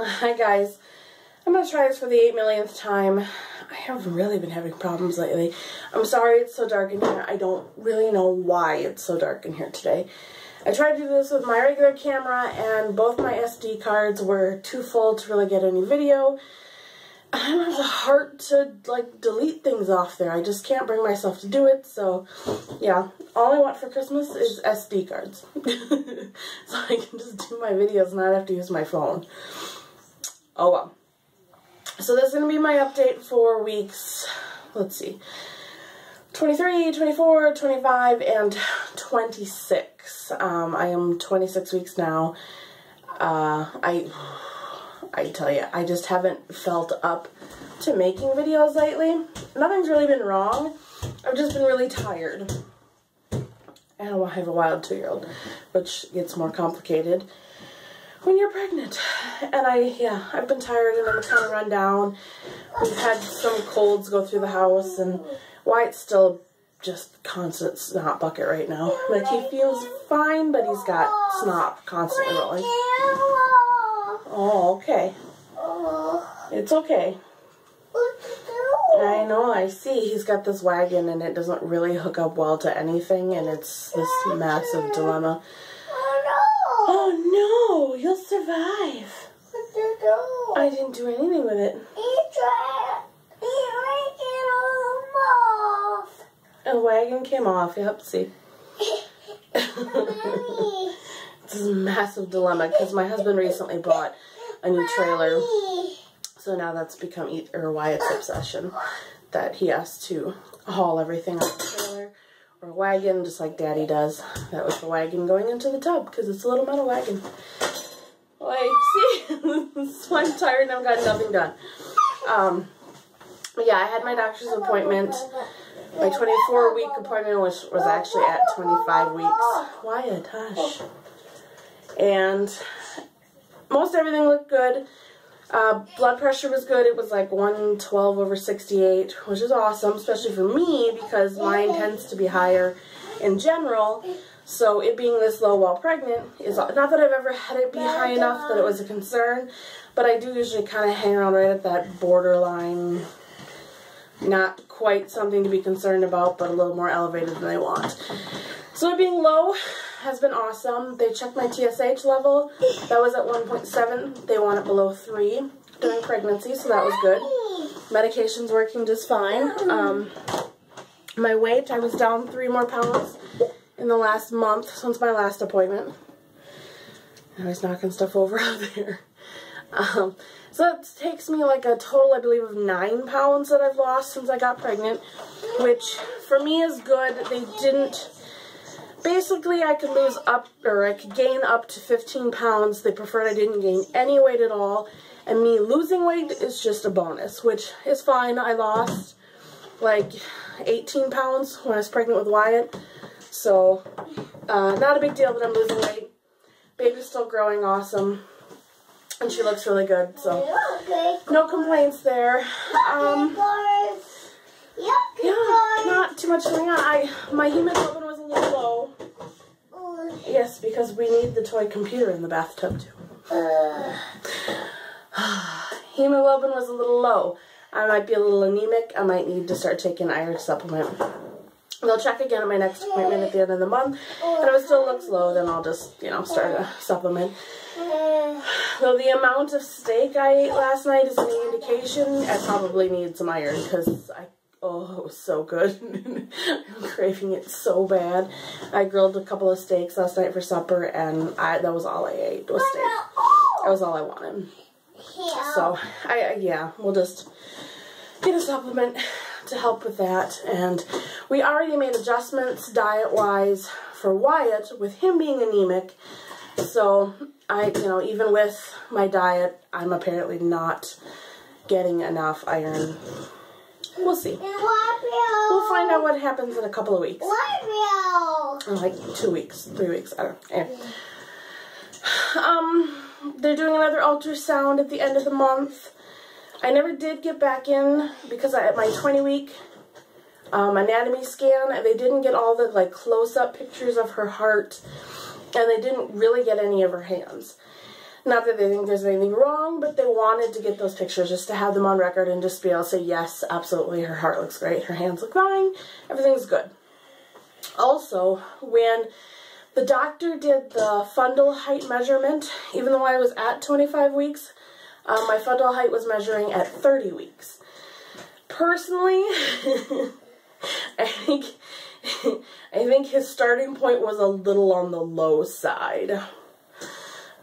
Hi guys, I'm going to try this for the 8 millionth time. I have really been having problems lately. I'm sorry it's so dark in here. I don't really know why it's so dark in here today. I tried to do this with my regular camera and both my SD cards were too full to really get any video. I don't have the heart to delete things off there. I just can't bring myself to do it, so yeah. All I want for Christmas is SD cards. So I can just do my videos and not have to use my phone. Oh well. So this is going to be my update for weeks, let's see, 23, 24, 25, and 26. I am 26 weeks now. I tell you, I just haven't felt up to making videos lately. Nothing's really been wrong. I've just been really tired. And I have a wild 2-year-old, which gets more complicated when you're pregnant. And I've been tired and I'm kind of run down. We've had some colds go through the house, and Wyatt's still just constant snot bucket right now. Like, he feels fine, but he's got snot constantly rolling. Oh, okay. It's okay. I know, I see. He's got this wagon and it doesn't really hook up well to anything, and it's this massive dilemma. Oh no, you'll survive. What did you do? I didn't do anything with it. A wagon came off, yep, see. It's a massive dilemma because my husband recently bought a new trailer. So now that's become Wyatt's obsession, that he has to haul everything on the trailer or a wagon, just like Daddy does. That was the wagon going into the tub because it's a little metal wagon. Like, see, this is why I'm tired and I've got nothing done. But yeah, I had my doctor's appointment. My 24-week appointment was actually at 25 weeks. Wyatt, hush. And most everything looked good. Blood pressure was good. It was like 112/68, which is awesome, especially for me because mine tends to be higher in general. So it being this low while pregnant is not that I've ever had it be high enough that it was a concern, but I do usually kind of hang around right at that borderline. Not quite something to be concerned about, but a little more elevated than I want. So it being low has been awesome. They checked my TSH level. That was at 1.7. They want it below 3 during pregnancy, so that was good. Medication's working just fine. My weight, I was down 3 more pounds in the last month since my last appointment. I was knocking stuff over out there. So that takes me like a total, I believe, of 9 pounds that I've lost since I got pregnant, which for me is good. They didn't, basically I could lose up, or I could gain up to 15 pounds. They preferred I didn't gain any weight at all, and me losing weight is just a bonus, which is fine. I lost like 18 pounds when I was pregnant with Wyatt, so not a big deal that I'm losing weight. Baby's still growing awesome. And she looks really good, so no complaints there. Yeah, not too much going on. My hemoglobin was a little low. Yes, because we need the toy computer in the bathtub too. Hemoglobin was a little low. I might be a little anemic. I might need to start taking iron supplement. They'll check again at my next appointment at the end of the month, and if it still looks low, then I'll just, start a supplement. Though the amount of steak I ate last night is any indication, I probably need some iron because oh, it was so good. I'm craving it so bad. I grilled a couple of steaks last night for supper, and that was all I ate was steak. That was all I wanted. So, yeah, we'll just get a supplement to help with that. And we already made adjustments diet-wise for Wyatt with him being anemic. So, even with my diet, I'm apparently not getting enough iron. We'll see. We'll find out what happens in a couple of weeks. Like 2 weeks, 3 weeks, I don't know. Anyway. They're doing another ultrasound at the end of the month. I never did get back in because at my 20-week anatomy scan, they didn't get all the close-up pictures of her heart, and they didn't really get any of her hands. Not that they think there's anything wrong, but they wanted to get those pictures just to have them on record and just be able to say, yes, absolutely, her heart looks great, her hands look fine, everything's good. Also, when the doctor did the fundal height measurement, even though I was at 25 weeks, my fundal height was measuring at 30 weeks. Personally, I think his starting point was a little on the low side.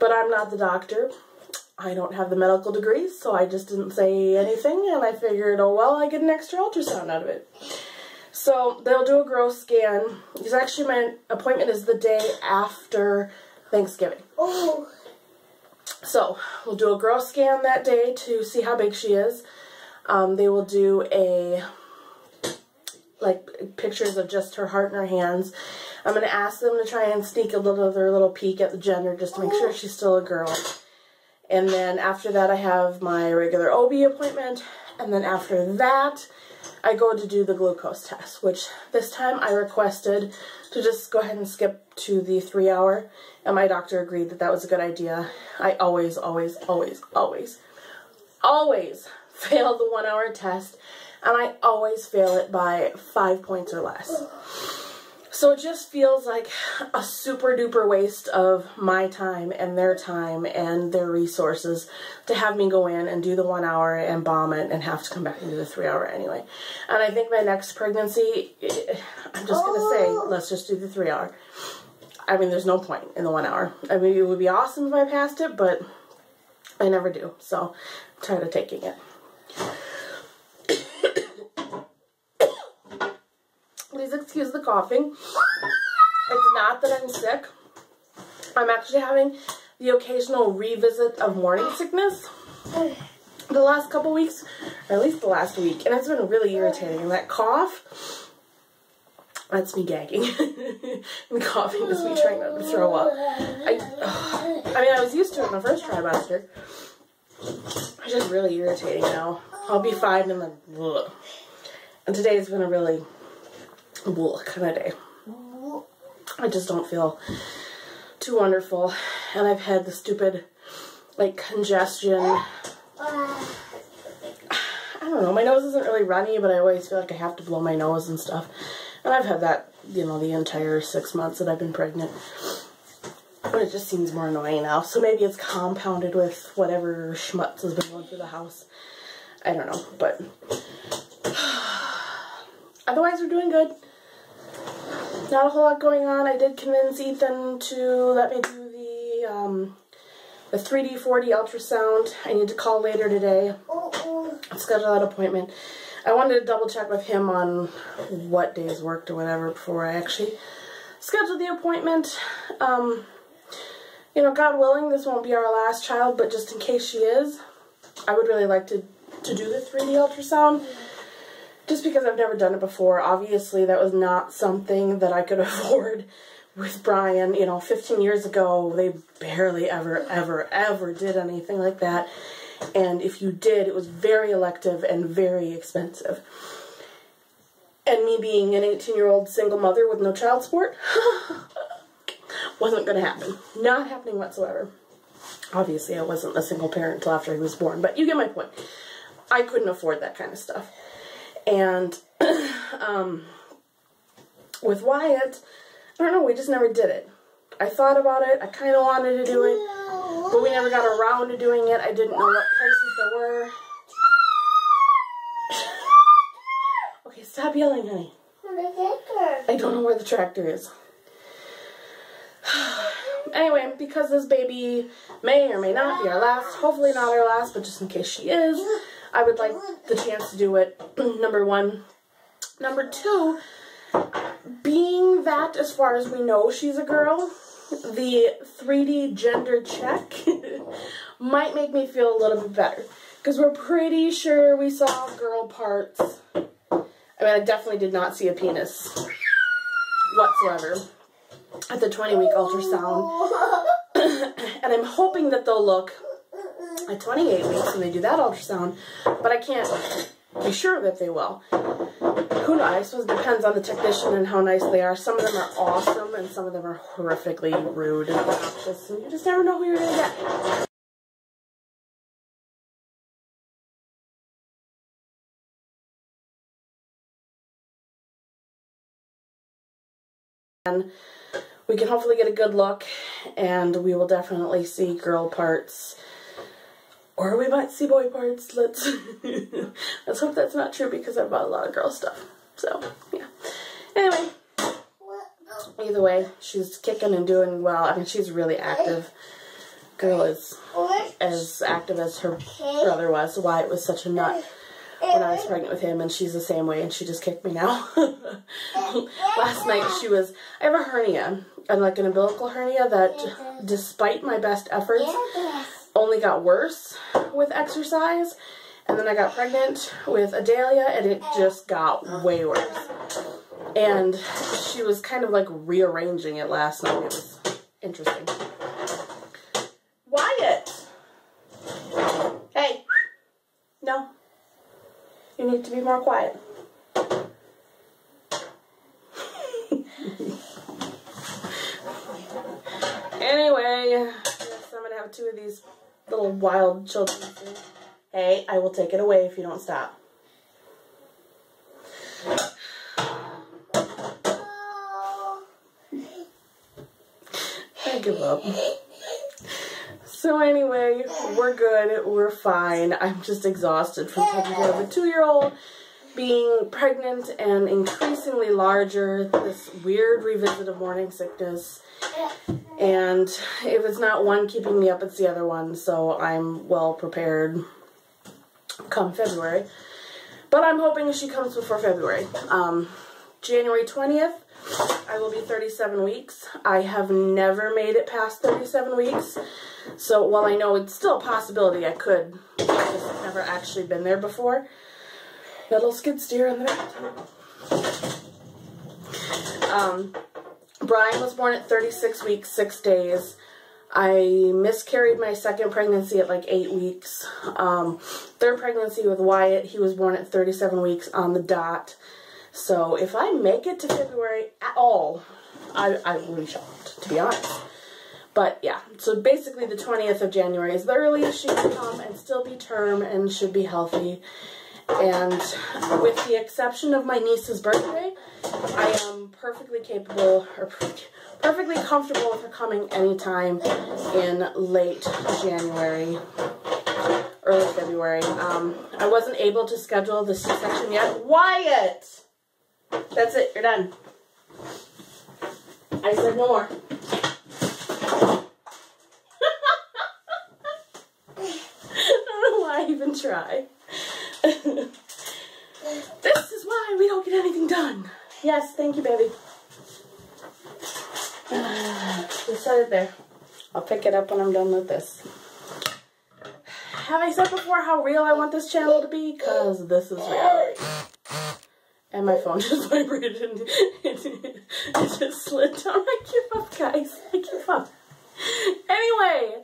But I'm not the doctor. I don't have the medical degree, so I just didn't say anything, and I figured, oh well, I get an extra ultrasound out of it. So they'll do a growth scan, because actually my appointment is the day after Thanksgiving. Oh. So we'll do a growth scan that day to see how big she is. They will do pictures of just her heart and her hands. I'm going to ask them to try and sneak their little peek at the gender just to make sure she's still a girl. And then after that I have my regular OB appointment. And then after that I go to do the glucose test, which this time I requested to just go ahead and skip to the 3-hour. And my doctor agreed that that was a good idea. I always fail the 1-hour test. And I always fail it by 5 points or less. So it just feels like a super duper waste of my time and their resources to have me go in and do the 1 hour and bomb it and have to come back and do the 3-hour anyway. And I think my next pregnancy, I'm just going to say, let's just do the 3-hour. I mean, there's no point in the 1 hour. I mean, it would be awesome if I passed it, but I never do. So I'm tired of taking it. Please excuse the coughing. It's not that I'm sick. I'm actually having the occasional revisit of morning sickness the last couple weeks, or at least the last week, and it's been really irritating. And that cough, that's me gagging. And coughing is me trying not to throw up. I mean, I was used to it in the first trimester. It's just really irritating now. I'll be fine and then, ugh. And today has been a really kind of day. I just don't feel too wonderful, and I've had the stupid congestion. I don't know, my nose isn't really runny, but I always feel like I have to blow my nose and stuff, and I've had that, you know, the entire 6 months that I've been pregnant, but it just seems more annoying now. So maybe it's compounded with whatever schmutz has been going through the house. I don't know, but otherwise we're doing good. Not a whole lot going on. I did convince Ethan to let me do the 3D, 4D ultrasound. I need to call later today. Schedule that appointment. I wanted to double check with him on what days worked or whatever before I actually schedule the appointment. You know, God willing, this won't be our last child, but just in case she is, I would really like to do the 3D ultrasound. Just because I've never done it before. Obviously, that was not something that I could afford with Brian. You know, 15 years ago, they barely ever did anything like that. And if you did, it was very elective and very expensive. And me being an 18-year-old single mother with no child support wasn't going to happen. Not happening whatsoever. Obviously, I wasn't a single parent until after he was born. But you get my point. I couldn't afford that kind of stuff. And with Wyatt, I don't know, we just never did it. I thought about it, I kind of wanted to do it, but we never got around to doing it. I didn't know what places there were. Okay, stop yelling, honey. I don't know where the tractor is. Anyway, because this baby may or may not be our last, hopefully not our last, but just in case she is, I would like the chance to do it, number one. Number two, being that as far as we know she's a girl, the 3D gender check might make me feel a little bit better. Because we're pretty sure we saw girl parts. I mean, I definitely did not see a penis whatsoever at the 20-week ultrasound. And I'm hoping that they'll look at 28 weeks when they do that ultrasound, but I can't be sure that they will. Who knows? I suppose it depends on the technician and how nice they are. Some of them are awesome, and some of them are horrifically rude and obnoxious, and you just never know who you're going to get. and we can hopefully get a good look, and we will definitely see girl parts. Or we might see boy parts. Let's hope that's not true, because I bought a lot of girl stuff. So, yeah. Anyway, either way, she's kicking and doing well. I mean, she's really active. Girl is as active as her brother was. Wyatt was such a nut when I was pregnant with him, and she's the same way, and she just kicked me now. Last night I have a hernia, and like an umbilical hernia that, despite my best efforts, only got worse with exercise. And then I got pregnant with Adalia, and it just got way worse. And she was kind of like rearranging it last night. It was interesting. Wyatt! Hey! No. You need to be more quiet. Anyway, yes, I'm going to have 2 of these little wild children soon. Hey, I will take it away if you don't stop. I give up. So anyway, we're good. We're fine. I'm just exhausted from taking care of a 2-year-old, being pregnant and increasingly larger, this weird revisit of morning sickness. And if it's not one keeping me up, it's the other one. So I'm well prepared come February. But I'm hoping she comes before February. January 20th, I will be 37 weeks. I have never made it past 37 weeks. So while I know it's still a possibility I could, I've just never actually been there before. Got a little skid steer on the back. Brian was born at 36 weeks, 6 days. I miscarried my second pregnancy at like 8 weeks. Third pregnancy with Wyatt, he was born at 37 weeks on the dot. So if I make it to February at all, I'm really shocked, to be honest. But yeah, so basically the 20th of January is the earliest she can come and still be term and should be healthy. And with the exception of my niece's birthday, I am perfectly capable, or perfectly comfortable with her coming anytime in late January, early February. I wasn't able to schedule the C-section yet. Wyatt! That's it, you're done. I said no more. I don't know why I even try. This is why we don't get anything done. Yes, thank you, baby. Just set it there. I'll pick it up when I'm done with this. Have I said before how real I want this channel to be? Because this is reality. And my phone just vibrated and it just slid down. I give up, guys. I give up. Anyway,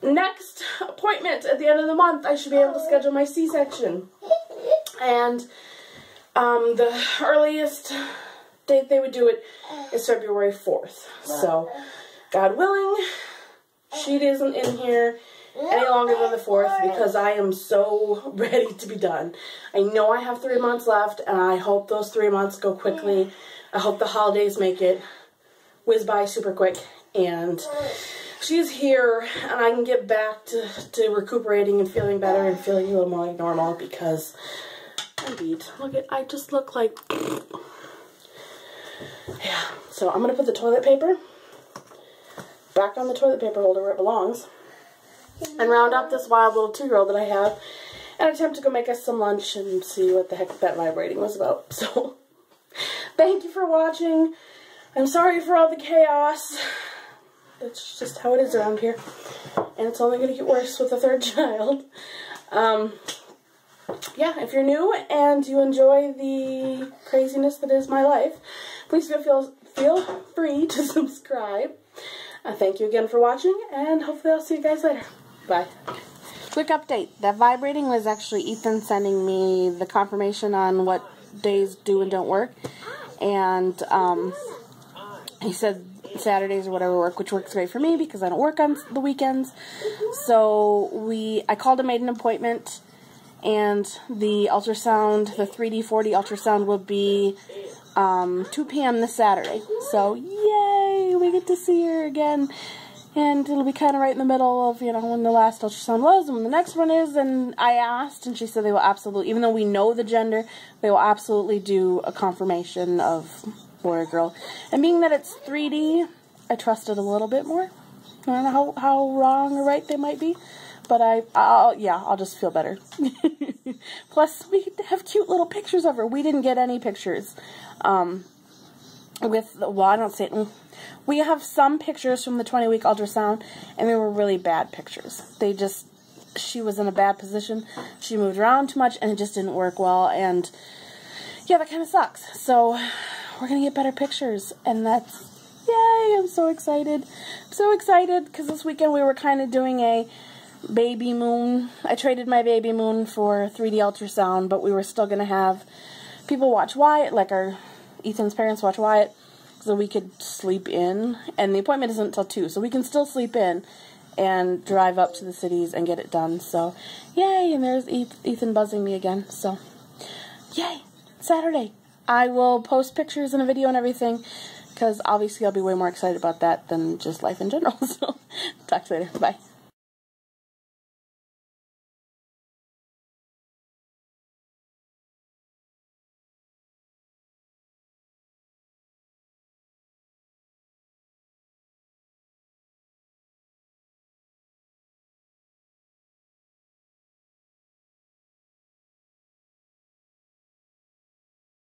next appointment at the end of the month, I should be able to schedule my C-section. And the earliest date they would do it is February 4th. So, God willing, she isn't in here any longer than the 4th, because I am so ready to be done. I know I have 3 months left, and I hope those 3 months go quickly. I hope the holidays make it whiz by super quick, and she's here, and I can get back to recuperating and feeling better and feeling a little more like normal, because I'm beat. Look at, I just look like, yeah. So I'm going to put the toilet paper back on the toilet paper holder where it belongs, and round up this wild little 2-year-old that I have, and attempt to go make us some lunch and see what the heck that vibrating was about. So, thank you for watching. I'm sorry for all the chaos. That's just how it is around here. And it's only going to get worse with a 3rd child. Yeah, if you're new and you enjoy the craziness that is my life, please feel free to subscribe. Thank you again for watching, and hopefully I'll see you guys later. Bye. Quick update. That vibrating was actually Ethan sending me the confirmation on what days do and don't work. And he said Saturdays or whatever work, which works great for me because I don't work on the weekends. So I called and made an appointment, and the ultrasound, the 3D 4D ultrasound, will be 2 p.m. this Saturday. So, yay! We get to see her again. And it'll be kind of right in the middle of, you know, when the last ultrasound was and when the next one is. And I asked, and she said they will absolutely, even though we know the gender, they will absolutely do a confirmation of boy or girl. And being that it's 3D, I trust it a little bit more. I don't know how wrong or right they might be. But I'll just feel better. Plus, we get to have cute little pictures of her. We didn't get any pictures. We have some pictures from the 20-week ultrasound, and they were really bad pictures. She was in a bad position. She moved around too much, and it just didn't work well. And yeah, that kind of sucks. So we're going to get better pictures, and that's, yay, I'm so excited. I'm so excited, because this weekend we were kind of doing a baby moon. I traded my baby moon for 3D ultrasound, but we were still going to have people watch Wyatt, like Ethan's parents watch Wyatt, so we could sleep in. And the appointment isn't until 2, so we can still sleep in and drive up to the cities and get it done. So, yay, and there's Ethan buzzing me again. So, yay, Saturday. I will post pictures and a video and everything, because obviously I'll be way more excited about that than just life in general. So, talk to you later. Bye.